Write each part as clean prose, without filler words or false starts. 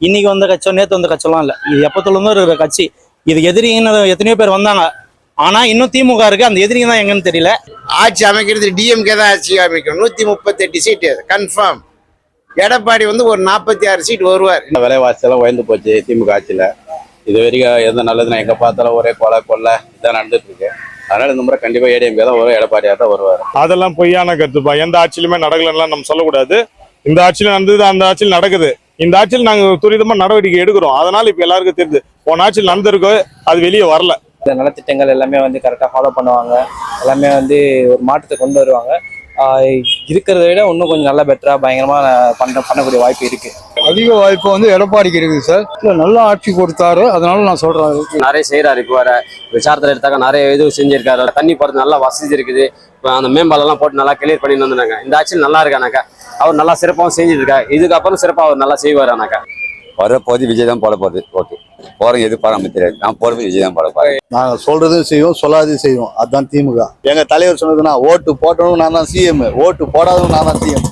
இன்னைக்கு வந்த கட்சியோ நேற்று வந்த கட்சியெல்லாம் இல்லை, இது எப்போத்துலேருந்தும் இருக்கிற கட்சி. இது எதிரின்னு எத்தனையோ பேர் வந்தாங்க, ஆனா இன்னும் திமுக இருக்கு. அந்த எதிரிங்க தான் எங்கன்னு தெரியல. ஆட்சி அமைக்கிறது டிஎம்கே தான் ஆட்சி அமைக்கும். 138 சீட்டு கன்ஃபார்ம். எடப்பாடி வந்து ஒரு 46 சீட் வருவார். விலைவாசி எல்லாம் உயர்ந்து போச்சு திமுக ஆட்சியில. இது வரைக்கும் எந்த நல்லதுன்னா எங்க பார்த்தாலும் ஒரே கொலை இதான் நடந்துட்டு இருக்கு. அதனால இந்த முறை கண்டிப்பா ஏடிஎம்கே தான் வரும், எடப்பாடியா தான் வருவார். அதெல்லாம் பொய்யான கருத்துப்பா. எந்த ஆட்சியிலுமே நடக்கலன்னா நம்ம சொல்லக்கூடாது. இந்த ஆட்சியில நடந்தது அந்த ஆட்சியில் நடக்குது. இந்த ஆட்சியில் நாங்க துரிதமா நடவடிக்கை எடுக்கிறோம். அதனால இப்ப எல்லாருக்கும் தெரியுது போன ஆட்சியில் நடந்திருக்கோ அது வெளியே வரல. இந்த நலத்திட்டங்கள் எல்லாமே வந்து கரெக்டாக ஃபாலோ பண்ணுவாங்க, எல்லாமே வந்து ஒரு மாற்றத்தை கொண்டு வருவாங்க. இருக்கிறத விட இன்னும் கொஞ்சம் நல்லா பெட்டராக பயங்கரமாக பண்ணக்கூடிய வாய்ப்பு இருக்கு. அதிக வாய்ப்பு வந்து எடப்பாடிக்கு இருக்குது சார். நல்ல ஆட்சி கொடுத்தாரு, அதனால நான் சொல்றேன். நிறைய செய்யறாரு. இப்போ வர விசாரத்தில் எடுத்தாக்க நிறைய இது செஞ்சிருக்காரு. தண்ணி போறது நல்லா வசதி இருக்குது. இப்போ அந்த மேம்பாலெல்லாம் போட்டு நல்லா கிளியர் பண்ணி வந்தாங்க. இந்த ஆட்சியில் நல்லா இருக்கானாக்கா அவர் நல்லா சிறப்பாகவும் செஞ்சுட்டு இருக்கா. இதுக்கப்புறம் சிறப்பாக அவர் நல்லா செய்வாரானாக்கா. வரப்போது விஜய் தான் போட போகுது. ஓகே, போறோம் எது பாராம தெரியாது. நான் போறது விஜய் தான் போட போறேன். நாங்க சொல்றதும் செய்வோம், சொல்லாததையும் செய்வோம். அதுதான் திமுக. எங்க தலைவர் சொன்னதுன்னா ஓட்டு போட்டவனும் நான் தான் சிஎம், ஓட்டு போடாதவனும் நான் தான் சிஎம்.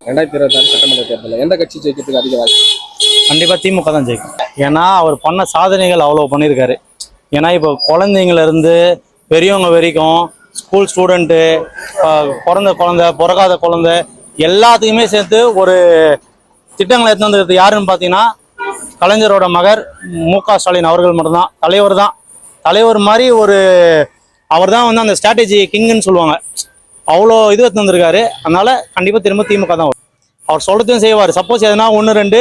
சட்டமன்ற தேர்தலில் எந்த கட்சி ஜெயிக்கிறதுக்கு அதிக வாய்ப்பு? கண்டிப்பா திமுக தான் ஜெயிக்கும். ஏன்னா அவர் பண்ண சாதனைகள் அவ்வளோ பண்ணியிருக்காரு. ஏன்னா இப்போ குழந்தைங்கள இருந்து பெரியவங்க வரைக்கும், ஸ்கூல் ஸ்டூடெண்ட்டு, பிறக்காத குழந்தை எல்லாத்துக்குமே சேர்த்து ஒரு திட்டங்களை எடுத்து வந்தது யாருன்னு பார்த்தீங்கன்னா கலைஞரோட மகர் மு.க. ஸ்டாலின் அவர்கள் மட்டும்தான். தலைவர் மாதிரி ஒரு அவர் தான் வந்து அந்த ஸ்ட்ராட்டஜி கிங்குன்னு சொல்லுவாங்க. அவ்வளோ இது எடுத்து வந்திருக்காரு. அதனால கண்டிப்பாக திரும்ப திமுக தான் வரும். அவர் சொல்றதையும் செய்வார். சப்போஸ் எதனா 1 2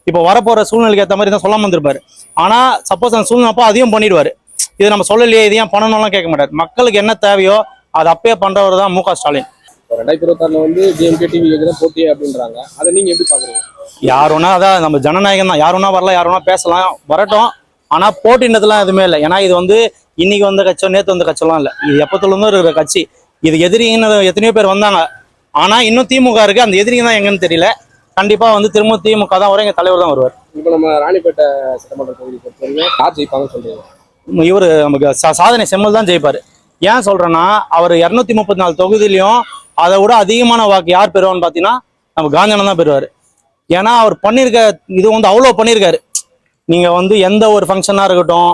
இப்போ வரப்போகிற சூழ்நிலைக்கு ஏற்ற மாதிரி தான் சொல்லாமல் வந்திருப்பாரு. ஆனால் சப்போஸ் அந்த சூழ்நிலை அப்போ அதையும் பண்ணிடுவார். இது நம்ம சொல்லலையே, இது ஏன் பண்ணணும்லாம் கேட்க மாட்டார். மக்களுக்கு என்ன தேவையோ அதை அப்பயே பண்றவர் தான் மு.க. ஸ்டாலின். 2026 வந்து டிஎம்கே டிவி தான் போட்டி அப்படின்றாங்க. அதை நீங்க எப்படி பாக்குறீங்க? யாருன்னா அதான் நம்ம ஜனநாயகம் தான். யாருன்னா வரலாம், யாருன்னா பேசலாம், வரட்டும். ஆனா போட்டின்றதுலாம் எதுவுமே இல்லை. ஏன்னா இது வந்து இன்னைக்கு வந்த கட்சியோ நேற்று வந்த கட்சியெல்லாம் இல்லை, இது எப்போத்துலேருந்தும் இருக்கிற கட்சி. இது எதிரின்னு எத்தனையோ பேர் வந்தாங்க, ஆனா இன்னும் திமுக இருக்கு. அந்த எதிரிங்க தான் எங்கன்னு தெரியல. கண்டிப்பா வந்து திரும்ப திமுக தான் வரும், எங்க தலைவர் தான் வருவார். இப்போ நம்ம ராணிப்பேட்டை சட்டமன்ற தொகுதி பொறுத்தவரைக்கும் யார் ஜெயிப்பாங்கன்னு சொல்றீங்க? இவர் நமக்கு சாதனை செம்மல் தான் ஜெயிப்பாரு. ஏன் சொல்றேன்னா அவர் 234 தொகுதியிலையும் அதை விட அதிகமான வாக்கு யார் பெறுவான்னு பார்த்தீங்கன்னா நம்ம காந்தியண்ணன் தான் பெறுவார். ஏன்னா அவர் பண்ணியிருக்க இது வந்து அவ்வளோ பண்ணியிருக்காரு. நீங்க வந்து எந்த ஒரு ஃபங்க்ஷனாக இருக்கட்டும்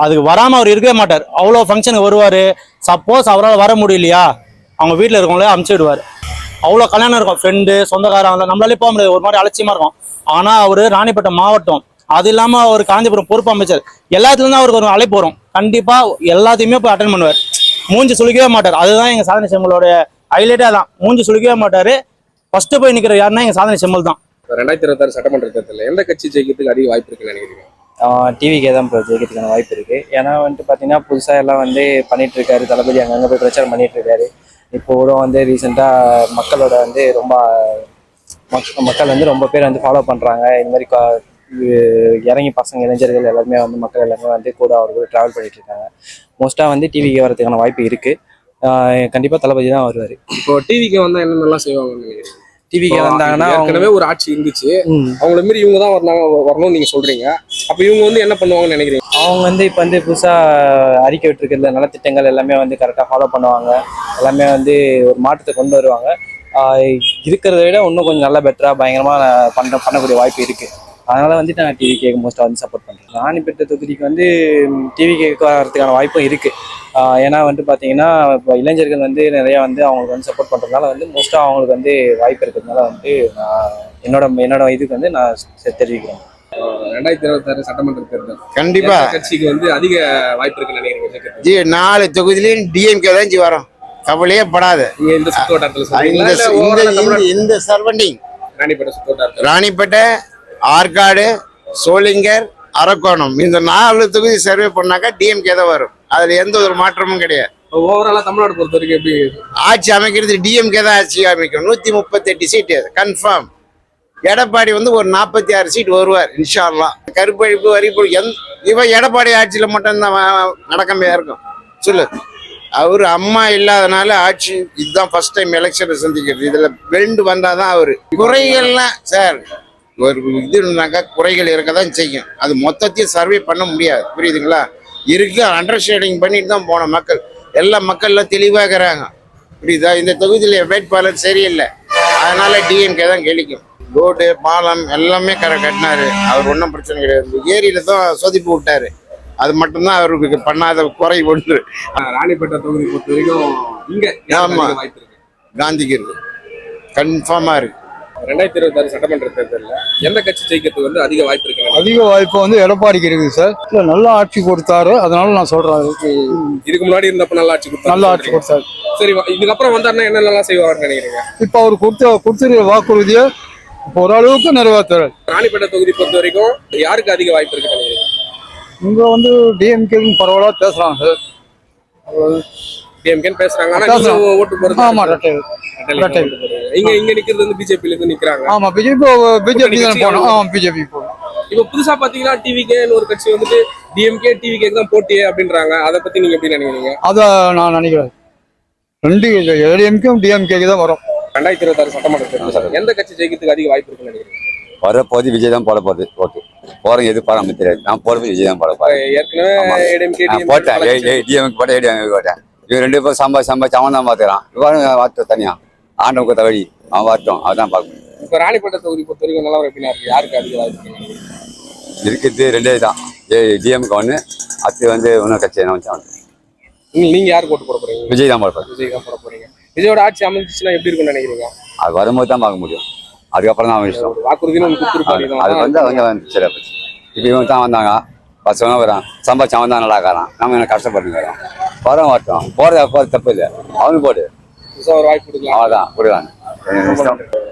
அதுக்கு வராமல் அவர் இருக்கவே மாட்டார். அவ்வளோ ஃபங்க்ஷனுக்கு வருவார். சப்போஸ் அவரால் வர முடியலையா அவங்க வீட்டில் இருக்கவங்களே அமுச்சு விடுவார். அவ்வளோ கல்யாணம் இருக்கும், ஃப்ரெண்டு சொந்தக்காரங்க, நம்மளாலே போக முடியாது, ஒரு மாதிரி அலட்சியமாக இருக்கும். ஆனால் அவர் ராணிப்பேட்டை மாவட்டம், அது இல்லாமல் அவர் காஞ்சிபுரம் பொறுப்பு அமைச்சர், எல்லாத்துலேருந்து அவருக்கு ஒரு அழைப்பு வரும். கண்டிப்பாக எல்லாத்தையுமே போய் அட்டன் பண்ணுவார். மூஞ்சி சுளிக்கவே மாட்டார். அதுதான் எங்கள் சாதனை செம்மலோட ஹைலைட்டே தான். மூஞ்சி சுளிக்கவே மாட்டார். ஃபர்ஸ்ட் போய் நிற்கிற யாருன்னா எங்கள் சாதனை செம்மல் தான். 2026 சட்டமன்ற தேர்தலில் எந்த கட்சி ஜெயிக்கிறதுக்கு அதிக வாய்ப்பு இருக்குன்னு நினைக்கிறீங்க? டிவிக்கே தான் ஜெயிக்கிறதுக்கான வாய்ப்பு இருக்கு. ஏன்னா வந்துட்டு பார்த்தீங்கன்னா புதுசாக எல்லாம் வந்து பண்ணிட்டு இருக்காரு. தளபதி அங்கங்கே போய் பிரச்சாரம் பண்ணிட்டு இருக்காரு. இப்போ கூட வந்து ரீசெண்டாக மக்களோட வந்து மக்கள் வந்து ரொம்ப பேர் வந்து ஃபாலோ பண்ணுறாங்க. இந்த மாதிரி இறங்கி பசங்க இளைஞர்கள் எல்லாருமே வந்து மக்கள் எல்லாருமே வந்து கூட அவர்கள் ட்ராவல் பண்ணிட்டு இருக்காங்க. மோஸ்ட்டாக வந்து டிவிக்கு வரதுக்கான வாய்ப்பு இருக்கு. கண்டிப்பாக தளபதி தான் வருவார். இப்போ டிவிக்கு வந்தால் என்னென்னலாம் செய்வாங்கன்னு நினைக்கிறீங்க? டிவிக்கு வந்தாங்கன்னா ஏற்கனவே ஒரு ஆட்சி இருந்துச்சு, அவங்கள மீறி இவங்க தான் வரணும்னு நீங்க சொல்றீங்க. அப்ப இவங்க வந்து என்ன பண்ணுவாங்கன்னு நினைக்கிறீங்க? அவங்க வந்து இப்போ வந்து புதுசாக அறிக்கை விட்டுருக்கிற நலத்திட்டங்கள் எல்லாமே வந்து கரெக்டாக ஃபாலோ பண்ணுவாங்க, எல்லாமே வந்து ஒரு மாற்றத்தை கொண்டு வருவாங்க. இருக்கிறத விட இன்னும் கொஞ்சம் நல்லா பெட்டராக பயங்கரமாக பண்ணக்கூடிய வாய்ப்பு இருக்கு. அதனால வந்து நான் டிவிகேக்கு மோஸ்ட்டாக வந்து சப்போர்ட் பண்ணுறேன். ராணிப்பேட்டை தொகுதிக்கு வந்து டிவிகேக்கு வரதுக்கான வாய்ப்பும் இருக்கு. ஏன்னா வந்து பார்த்தீங்கன்னா இப்போ இளைஞர்கள் வந்து நிறையா வந்து அவங்களுக்கு வந்து சப்போர்ட் பண்ணுறதுனால வந்து மோஸ்ட்டாக அவங்களுக்கு வந்து வாய்ப்பு இருக்கிறதுனால வந்து என்னோட இதுக்கு வந்து நான் தெரிவிக்கிறேன். 2026 சட்டமன்ற தேர்தல் கண்டிப்பா கட்சிக்கு வந்து அதிக வாய்ப்பு இருக்குன்னு நினைக்கிறீங்க? 4 தொகுதியிலையும் டிஎம்கே தான் வரும், கவலையே படாது. இந்த சுத்தோட்டத்தில் சரௌண்டிங் ராணிப்பேட்டை சுத்தோட்டம், ராணிப்பேட்டை, ஆற்காடு, சோளிங்கர், அரக்கோணம், இந்த 4 தொகுதி சர்வே பண்ணாக்கா டிஎம்கே தான் வரும். அதுல எந்த ஒரு மாற்றமும் கிடையாது. ஓவராலா தமிழ்நாடு பொறுத்த வரைக்கும் எப்படி ஆட்சி அமைக்கிறது டிஎம்கே தான் ஆட்சி அமைக்கும். 138 சீட்டு கன்ஃபார்ம். எடப்பாடி வந்து ஒரு 46 சீட் வருவார் இன்ஷா அல்லாஹ். கருப்பழிப்பு வரிப்பு இவன் எடப்பாடி ஆட்சியில மட்டும்தான் நடக்கமே இருக்கும். சொல்லு, அவரு அம்மா இல்லாதனால ஆட்சி இதுதான் ஃபர்ஸ்ட் டைம் எலெக்ஷனை சந்திக்கிறது. இதுல வெண்டு வந்தாதான் அவரு குறைகள்லாம் சார் ஒரு இதுனாக்கா குறைகள் இருக்கதான் செய்யும். அது மொத்தத்தையும் சர்வே பண்ண முடியாது, புரியுதுங்களா? இருக்கு அண்டர்ஸ்டாண்டிங் பண்ணிட்டு தான் போன மக்கள் எல்லா மக்கள்லாம் தெளிவாகிறாங்க. புரியுதா? இந்த தொகுதியில் வேட்பாளர் சரியில்லை, அதனால டிஎம்கே தான் கெளிக்கும். ரோடு பாலம் எல்லாமே கட்டினாரு, அவர் ஒன்றும் பிரச்சனை கிடையாது. ஏரியில தான் சொதிப்பு விட்டாரு, அது மட்டும்தான் அவருக்கு பண்ணாத குறை ஒன்று. ராணிப்பேட்டை தொகுதி பொறுத்த வரைக்கும் இங்க ஆமா. வாய்ப்பு இருக்கு. காந்திக்கு இருக்கு, கன்ஃபார்மா இருக்கு. 2026 சட்டமன்ற தேர்தலில் எந்த கட்சி ஜெயிக்கிறதுக்கு வந்து அதிக வாய்ப்பு இருக்கு? அதிக வாய்ப்பு வந்து எடப்பாடிக்கு இருக்குது சார். இல்ல நல்ல ஆட்சி கொடுத்தாரு, அதனால நான் சொல்றேன். இதுக்கு முன்னாடி இருந்தப்ப நல்ல ஆட்சி கொடுத்தாரு. நல்ல ஆட்சி கொடுத்தாரு. சரி, இதுக்கப்புறம் வந்தாருன்னா என்னென்னலாம் செய்வாருன்னு நினைக்கிறீங்க? இப்ப அவர் கொடுத்துருக்க வாக்குறுதியை இப்போ ஓரளவுக்கு நிறைவேற்றுறாரு. ராணிப்பேட்டை தொகுதி பொறுத்த வரைக்கும் யாருக்கு அதிக வாய்ப்பு இருக்கு நினைக்கிறீங்க? இங்க வந்து டிஎம்கேன்னு பரவாயில்ல பேசுறாங்க சார். டிஎம்கேன்னு பேசுறாங்க, ஆனா பேசுறாங்க. நீங்க ஓட்டு போறது ஆமா ரெட்டை. ரெட்டை. இங்க நிக்கிறது வந்து பிஜேபில இருந்து நிக்கிறாங்க. ஆமா பிஜேபி தான் போனோம். ஆமா பிஜேபி போனோம். இப்ப புதுசா பாத்தீங்கன்னா டிவிகேன்னு ஒரு கட்சி வந்துட்டு டிஎம்கே டிவிகே தான் போட்டியே அப்படின்றாங்க. அதை பத்தி நீங்க எப்படி நினைக்கிறீங்க? அத நான் நினைக்கிறேன் ரெண்டு ஏடிஎம்கேவும் டிஎம்கேக்கு தான் வரும். 2026 சட்டமன்ற தேர்தல் எந்த கட்சி ஜெயிக்கிறதுக்கு அதிக வாய்ப்பு இருக்குன்னு நினைக்கிறீங்க? வரப்போது விஜய் தான் போட போகுது ஓட்டு. போறேன் எது போட தெரியாது, நான் போறது விஜய் தான் போட போறேன். ஏற்கனவே ஏடிஎம்கே போட்டேன், டிஎம்கே போட்டேன், ஏடிஎம்கே போட்டேன். இவன் 2 பேரும் சம்பாதிச்சு அவன் தான் பார்த்துக்கிறான். இவன் வார்த்தை தனியா ஆண்டவங்க தவறி அவன் வார்த்தோம், அதுதான் பார்க்கணும். இப்ப ராணிப்பேட்டை தொகுதி பொறுத்த வரைக்கும் நிலவரம் எப்படின்னா இருக்கு? யாருக்கு அதிக வாய்ப்பு இருக்கிறது 2 தான், டிஎம்கே ஒன்று, அது வந்து இன்னொரு கட்சி என்ன வச்சா நீங்க யாருக்கு ஓட்டு போட போறீங்க? விஜய் தான் போட போறேன். விஜய் தான் போட போறீங்க. விஜயோட ஆட்சி அமைஞ்சிச்சுன்னா எப்படி இருக்குன்னு நினைக்கிறீங்க? அது வரும்போது தான் பார்க்க முடியும், அதுக்கப்புறம் தான் அவன் இஷ்டம். வாக்குறுதினு ஒன்று கொடுத்துருப்பாங்க. அது வந்து அவங்க வந்து சரி போச்சு. இப்போ இவங்க தான் வந்தாங்க, 10 வருஷம் வரான், சம்பாதிச்சு அவன் தான் நல்லா இருக்காரான், நம்ம என்ன கஷ்டப்பட்டு வரோம். வரோம் வரட்டும், போறது தப்பு இல்லை, அவனுக்கு போடு, ஒரு வாய்ப்பு கொடுக்கலாம். அவ்வளோதான் கொடுவாங்க.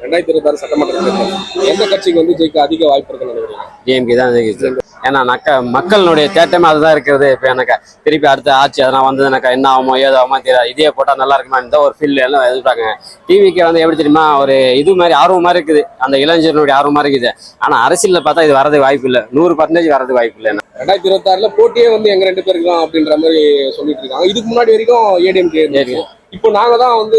2026 சட்டமன்ற தேர்தல் எந்த கட்சிக்கு வந்து ஜெயிக்க அதிக வாய்ப்பு இருக்குன்னு நினைக்கிறீங்க? டிஎம்கே தான் ஜெயிக்குது. ஏன்னா மக்களுடைய தேட்டமே அதுதான் இருக்கிறது. இப்போ எனக்கு திருப்பி அடுத்த ஆட்சி அதெல்லாம் வந்ததுனாக்கா என்ன ஆகுமோ ஏதோ ஆகுமோ தெரியாது, இதே போட்டால் நல்லா இருக்குமா இந்த ஒரு ஃபீல்டு எல்லாம் எதிர்பார்க்குங்க. டிவிக்கு வந்து எப்படி தெரியுமா, ஒரு இது மாதிரி ஆர்வம் மாதிரி இருக்குது, அந்த இளைஞர்களுடைய ஆர்வம் மாதிரி இருக்குது. ஆனால் அரசியலில் பார்த்தா இது வரதுக்கு வாய்ப்பு இல்லை, 100% வரதுக்கு வாய்ப்பு இல்லை. 2026 போட்டியே வந்து எங்க 2 பேருக்கு தான் அப்படின்ற மாதிரி சொல்லிட்டு இருக்காங்க. இதுக்கு முன்னாடி வரைக்கும் ஏடிஎம்கே, இப்போ நாங்க தான் வந்து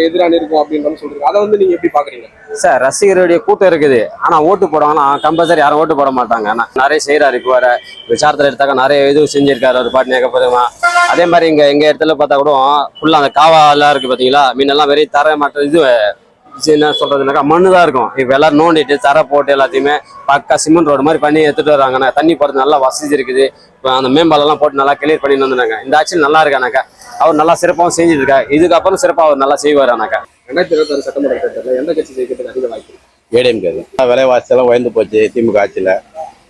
எதிரான இருக்கோம் அப்படின்ற மாதிரி சொல்றீங்க. அதை வந்து நீங்க எப்படி பாக்குறீங்க? சார், ரசிகருடைய கூட்டம் இருக்குது, ஆனா ஓட்டு போடுவாங்கன்னா கம்பல்சரி யாரும் ஓட்டு போட மாட்டாங்க. ஆனா நிறைய செய்யறாரு. இப்போ வர விசாரத்தில் எடுத்தாக்க நிறைய இது செஞ்சிருக்காரு ஒரு பாட்டு நேக்கப்படுமா. அதே மாதிரி எங்க இடத்துல பார்த்தா கூட ஃபுல்லா அந்த காவாலாம் இருக்கு பாத்தீங்களா, மீனெல்லாம் வெறி தர மாட்டேன். இது என்ன சொல்றதுனாக்கா மண்ணு தான் இருக்கும். இப்போ எல்லாரும் நோண்டிட்டு தர போட்டு எல்லாத்தையுமே பக்கா சிமெண்ட் ரோடு மாதிரி பண்ணி எடுத்துட்டு வராங்க. தண்ணி போறது நல்லா வசதி இருக்குது. இப்போ அந்த மேம்பாலெல்லாம் போட்டு நல்லா கிளியர் பண்ணி வந்துருந்தாங்க. இந்த ஆட்சியில் நல்லா இருக்கானாக்கா, அவர் நல்லா சிறப்பாகவும் செஞ்சுட்டு இருக்கா. இதுக்கப்புறம் சிறப்பாக அவர் நல்லா செய்வாரானாக்கா. 2026 சட்டமன்ற தேர்தலில் எந்த கட்சி ஜெயிக்கிறதுக்கு அதிக வாய்ப்பு? ஏடிஎம்கே தான். விலைவாசி எல்லாம் உயர்ந்து போச்சு திமுக ஆட்சியில்.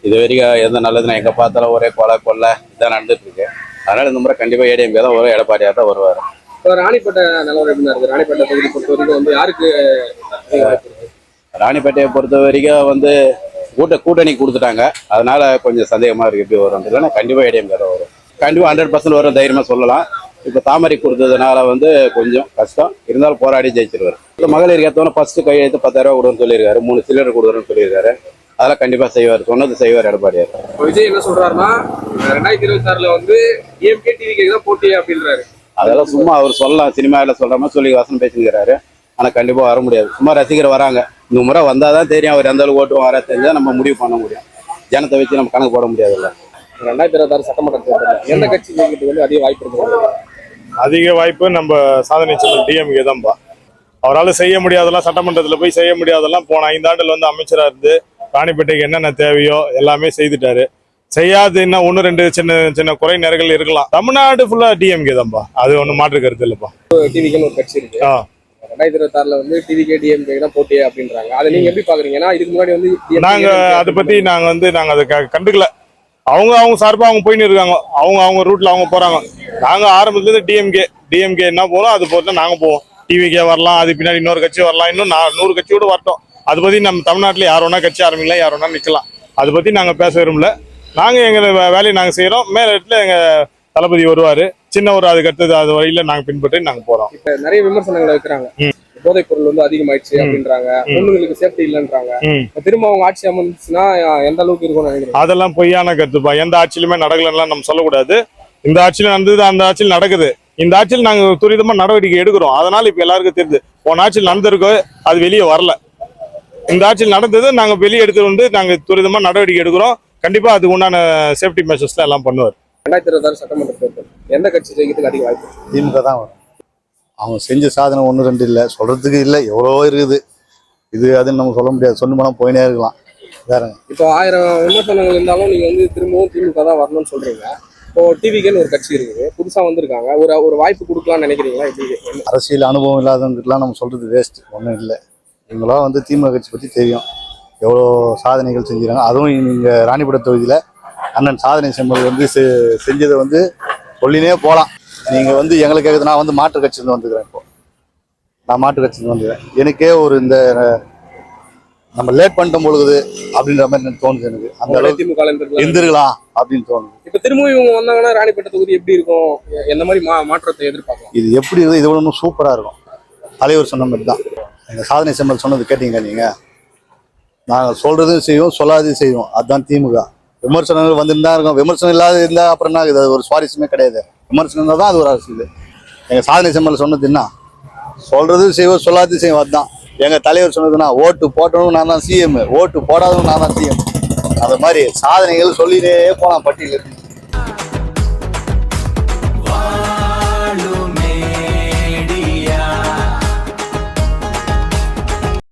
இது வரைக்கும் எந்த நல்லதுன்னா எங்கே பார்த்தாலும் ஒரே கொலை இதான் நடந்துட்டு இருக்கு. அதனால இந்த முறை கண்டிப்பாக ஏடிஎம்கே தான் வரும், எடப்பாடியாக தான் வருவார். இப்போ ராணிப்பேட்டை நிலவரம் எப்படின்னா இருக்கு? ராணிப்பேட்டை தொகுதி பொறுத்த வரைக்கும் வந்து யாருக்கு ராணிப்பேட்டையை பொறுத்த வரைக்கும் வந்து கூட்டணி கொடுத்துட்டாங்க, அதனால கொஞ்சம் சந்தேகமாக இருக்கு எப்படி வரும். இல்லைன்னா கண்டிப்பாக ஏடிஎம்கே தான் வரும், கண்டிப்பாக 100% வரும், தைரியமாக சொல்லலாம். இப்போ தாமரை கொடுத்ததுனால வந்து கொஞ்சம் கஷ்டம் இருந்தாலும் போராடி ஜெயிச்சிருவாரு. இப்போ மகளிருக்கு ஏற்றவொன்னே ஃபர்ஸ்ட் கையெழுத்து 10,000 ரூபா கொடுன்னு சொல்லியிருக்காரு, 3 சிலிண்டர் கொடுக்குறேன்னு சொல்லியிருக்காரு. அதெல்லாம் கண்டிப்பாக செய்வார், சொன்னது செய்வார் எடப்பாடியார். விஜய் என்ன சொல்றாருன்னா 2026 வந்து டிஎம்கே டிவிகே தான் போட்டி அப்படின்றாரு. அதெல்லாம் சும்மா அவர் சொல்லலாம், சினிமாவில் சொல்ற மாதிரி சொல்லி வசனம் பேசிக்கிறாரு. ஆனால் கண்டிப்பாக வர முடியாது. சும்மா ரசிகர் வராங்க, இந்த முறை வந்தால் தான் தெரியும் அவர் எந்த அளவுக்கு ஓட்டுவோம். வர தெரிஞ்சால் நம்ம முடிவு பண்ண முடியும், ஜனத்தை வச்சு நம்ம கணக்கு போட முடியாதுல்ல. 2026 சட்டமன்ற தேர்தலில் எந்த கட்சி ஜெயிக்கிறதுக்கு வந்து அதிக வாய்ப்பு இருக்கு? அதிக வாய்ப்பு நம்ம சாதனை செல்லும் டிஎம்கே தான்ப்பா. அவரால் செய்ய முடியாதெல்லாம், சட்டமன்றத்தில் போய் செய்ய முடியாதெல்லாம் போன 5 ஆண்டுல வந்து அமைச்சராக இருந்து ராணிப்பேட்டைக்கு என்னென்ன தேவையோ எல்லாமே செய்துட்டாரு. செய்யாது என்ன 1-2 சின்ன குறை நிறைகள் இருக்கலாம். தமிழ்நாடு ஃபுல்லா டிஎம்கே தான்ப்பா, அது ஒன்றும் மாற்று கருத்து இல்லைப்பா. டிவிகேன்னு ஒரு கட்சி இருக்கு. 2026 வந்து டிவிகே டிஎம்கே தான் போட்டியே அப்படின்றாங்க. அதை நீங்க எப்படி பாக்குறீங்க? ஏன்னா இதுக்கு முன்னாடி வந்து நாங்க அதை பத்தி நாங்க அதை கண்டுக்கல. அவங்க சார்பா அவங்க போயின்னு இருக்காங்க, அவங்க ரூட்ல அவங்க போறாங்க. நாங்க ஆரம்பத்துல இருந்து டிஎம்கே என்ன போறோம் அது பொறுத்து நாங்க போவோம். டிவிகே வரலாம், அது பின்னாடி இன்னொரு கட்சி வரலாம், இன்னும் 100 கட்சி கூட வரட்டும். அதை பத்தி நம்ம தமிழ்நாட்டுல யார் வேணா கட்சி ஆரம்பிக்கலாம், யார் வேணா நிக்கலாம். அதை பத்தி நாங்க பேச விரும்பல. நாங்க எங்க வேலையை நாங்க செய்யறோம். மேல இடத்துல எங்க தளபதி வருவாரு, சின்ன ஒரு அதுக்கு அடுத்தது அது வழியில நாங்க பின்பற்றி நாங்க போறோம். இப்ப நிறைய விமர்சனங்களை வைக்கிறாங்க. போதைப் பொருள் வந்து அதிகமாயிடுச்சு அப்படின்றாங்க, பொண்ணுங்களுக்கு சேஃப்டி இல்லைன்றாங்க. திரும்ப அவங்க ஆட்சி அமைச்சுன்னா எந்த அளவுக்கு இருக்கும்னு நினைக்கிறேன்? அதெல்லாம் பொய்யான கருத்துப்பா. எந்த ஆட்சியிலுமே நடக்கலன்னா நம்ம சொல்லக்கூடாது. இந்த ஆட்சியில நடந்தது அந்த ஆட்சியில் நடக்குது. இந்த ஆட்சியில் நாங்க துரிதமா நடவடிக்கை எடுக்கிறோம். அதனால இப்ப எல்லாருக்கும் தெரியுது. போன ஆட்சியில் நடந்திருக்கோ அது வெளியே வரல. இந்த ஆட்சியில் நடந்தது நாங்க வெளியே எடுத்து வந்து நாங்க துரிதமா நடவடிக்கை எடுக்கிறோம். கண்டிப்பா அதுக்கு உண்டான சேஃப்டி மெஷர்ஸ்ல எல்லாம் பண்ணுவார். 2026 சட்டமன்ற தேர்தல் எந்த கட்சி ஜெயிக்கிறதுக்கு அதிக வாய்ப்பு? திமுக தான் வரும். அவங்க செஞ்ச சாதனை ஒன்று ரெண்டு இல்லை, சொல்கிறதுக்கு இல்லை, எவ்வளோ இருக்குது. இது அதுன்னு நம்ம சொல்ல முடியாது, சொன்ன போனால் போயினே இருக்கலாம். வேறங்க இப்போ 1000 விமர்சனங்கள் இருந்தாலும் நீங்க வந்து திரும்பவும் திமுக தான் வரணும்னு சொல்றீங்க. இப்போ டிவிகேன்னு ஒரு கட்சி இருக்குது, புதுசா வந்திருக்காங்க, ஒரு வாய்ப்பு கொடுக்கலாம்னு நினைக்கிறீங்களா? எப்படி அரசியல் அனுபவம் இல்லாதவங்ககிட்டலாம் நம்ம சொல்கிறது வேஸ்ட், ஒன்றும் இல்லை. இவங்களாம் வந்து திமுக கட்சி பற்றி தெரியும், எவ்வளோ சாதனைகள் செஞ்சுறாங்க. அதுவும் இங்கே ராணிப்பேட்டை தொகுதியில் அண்ணன் சாதனை செம்மல் வந்து செஞ்சதை வந்து சொல்லினே போகலாம். நீங்கள் வந்து எங்களுக்கு கேட்குறது, நான் வந்து மாற்று கட்சியிலேருந்து வந்துக்கிறேன். இப்போ நான் மாற்று கட்சியிலேருந்து வந்துக்கிறேன். எனக்கே ஒரு இந்த நம்ம லேட் பண்ணிட்டோம் பொழுது அப்படின்ற மாதிரி எனக்கு தோணுது. எனக்கு அந்த அளவுக்கு திமுக எந்திருக்கலாம் அப்படின்னு தோணுது. இப்ப திரும்பவும் இவங்க வந்தாங்கன்னா ராணிப்பேட்டை தொகுதி எப்படி இருக்கும்? எந்த மாதிரி மாற்றத்தை எதிர்பார்க்கலாம்? இது எப்படி இருக்குது, இது இன்னும் சூப்பராக இருக்கும். தலைவர் சொன்ன மாதிரி தான். எங்கள் சாதனை செம்மல் சொன்னது கேட்டீங்க நீங்கள். நாங்கள் சொல்கிறதும் செய்வோம், சொல்லாததையும் செய்வோம். அதுதான் திமுக. விமர்சனங்கள் வந்துட்டு தான் இருக்கும். விமர்சனம் இல்லாத இருந்தால் அப்புறம் என்ன, இது ஒரு சுவாரஸ்யமே கிடையாது. விமர்சனம் இருந்தால் தான் அது ஒரு அரசியல். எங்கள் சாதனை செம்மல் சொன்னது என்ன, சொல்கிறதும் செய்வோம், சொல்லாததையும் செய்வோம். அதுதான் எங்கள் தலைவர் சொன்னதுன்னா, ஓட்டு போட்டவனும் நான் தான் சிஎம், ஓட்டு போடாதவனும் நான் தான் சிஎம். அந்த மாதிரி சாதனைகள் சொல்லிட்டே போகலாம் பட்டியலில்.